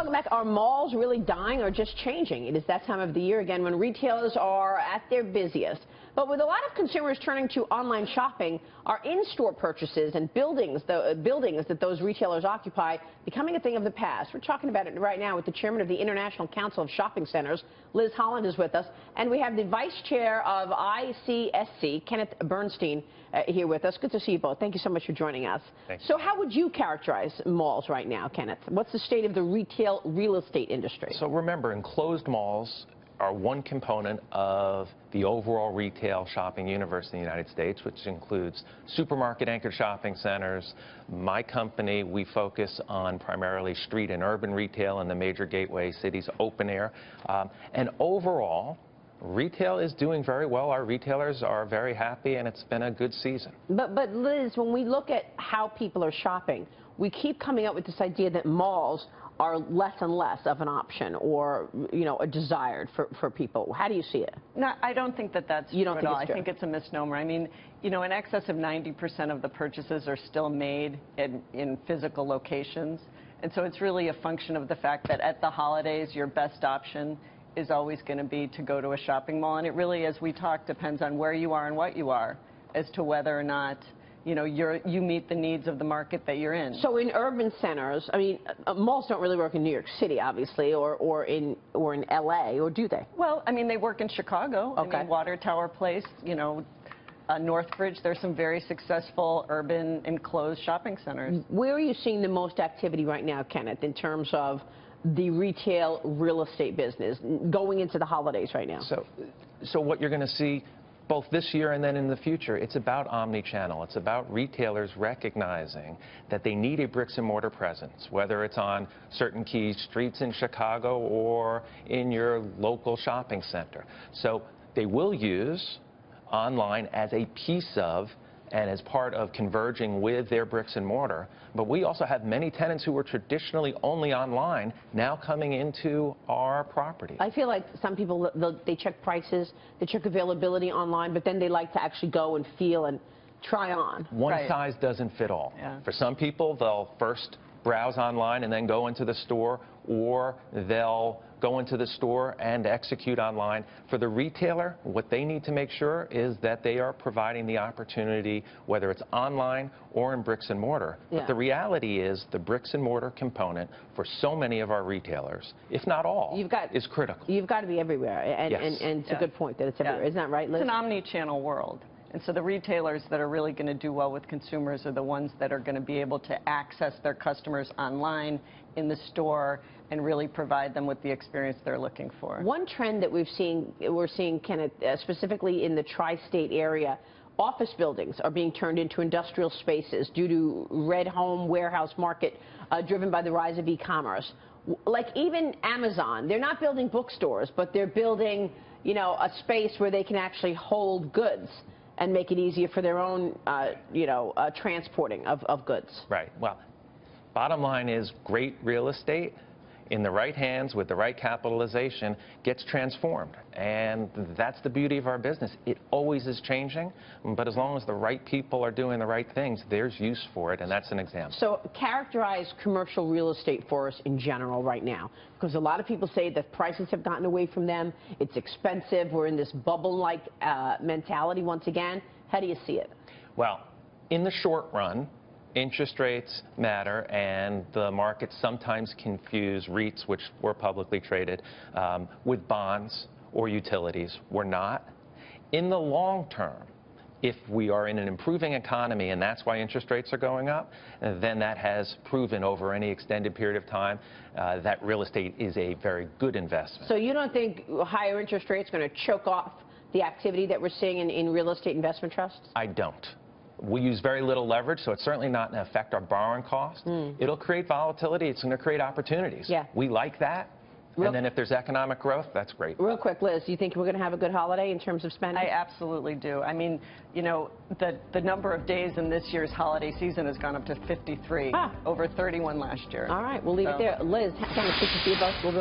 Welcome back. Are malls really dying or just changing? It is that time of the year again when retailers are at their busiest. But with a lot of consumers turning to online shopping, are in-store purchases and buildings that those retailers occupy becoming a thing of the past? We're talking about it right now with the chairman of the International Council of Shopping Centers, Liz Holland, is with us. And we have the vice chair of ICSC, Kenneth Bernstein, here with us. Good to see you both. Thank you so much for joining us. Thanks. So how would you characterize malls right now, Kenneth? What's the state of the retail real estate industry? So remember, enclosed malls are one component of the overall retail shopping universe in the United States, which includes supermarket-anchored shopping centers. My company, we focus on primarily street and urban retail in the major gateway cities, open air. And overall, retail is doing very well. Our retailers are very happy, and it's been a good season. But Liz, when we look at how people are shopping, we keep coming up with this idea that malls are less and less of an option or, a desired for people. How do you see it? No, I don't think that that's true at all. I think it's a misnomer. I mean, in excess of 90% of the purchases are still made in physical locations. And so it's really a function of the fact that at the holidays, your best option is always going to be to go to a shopping mall. And it really, as we talked, depends on where you are and what you are as to whether or not you meet the needs of the market that you're in. So in urban centers, I mean, malls don't really work in New York City, obviously, or in L.A., or do they? Well, I mean, they work in Chicago. Okay. I mean, Water Tower Place, Northbridge. There's some very successful urban enclosed shopping centers. Where are you seeing the most activity right now, Kenneth, in terms of the retail real estate business going into the holidays right now? So what you're going to see both this year and then in the future, it's about omni-channel. It's about retailers recognizing that they need a bricks and mortar presence, whether it's on certain key streets in Chicago or in your local shopping center. So they will use online as a piece of and as part of converging with their bricks and mortar. But we also have many tenants who were traditionally only online now coming into our property. I feel like some people, they check prices, they check availability online, but then they like to actually go and feel and try on. One size doesn't fit all. Yeah. For some people, they'll first browse online and then go into the store, or they'll go into the store and execute online. For the retailer, what they need to make sure is that they are providing the opportunity, whether it's online or in bricks and mortar. Yeah. But the reality is the bricks and mortar component for so many of our retailers, if not all, is critical. You've got to be everywhere, and, yes. and it's a good point that it's everywhere. Isn't that right, Liz? It's an omni-channel world. And so the retailers that are really going to do well with consumers are the ones that are going to be able to access their customers online, in the store, and really provide them with the experience they're looking for. One trend that we're seeing, Kenneth, specifically in the tri-state area, office buildings are being turned into industrial spaces due to red home warehouse market driven by the rise of e-commerce. Like even Amazon, they're not building bookstores, but they're building, a space where they can actually hold goods and make it easier for their own, transporting of goods. Right. Well, bottom line is great real estate in the right hands with the right capitalization gets transformed. And that's the beauty of our business. It always is changing, but as long as the right people are doing the right things, there's use for it, and that's an example. So characterize commercial real estate for us in general right now, because a lot of people say that prices have gotten away from them, it's expensive, we're in this bubble-like mentality once again. How do you see it? Well, in the short run, interest rates matter, and the markets sometimes confuse REITs, which were publicly traded, with bonds or utilities. We're not. In the long term, if we are in an improving economy, and that's why interest rates are going up, then that has proven over any extended period of time that real estate is a very good investment. So you don't think higher interest rates are going to choke off the activity that we're seeing in real estate investment trusts? I don't. We use very little leverage, so it's certainly not going to affect our borrowing costs. It'll create volatility. It's going to create opportunities. Yeah. We like that. And then if there's economic growth, that's great. Real quick, Liz, do you think we're going to have a good holiday in terms of spending? I absolutely do. I mean, the number of days in this year's holiday season has gone up to 53, over 31 last year. All right, we'll leave it there. Liz, kind of good to see you both.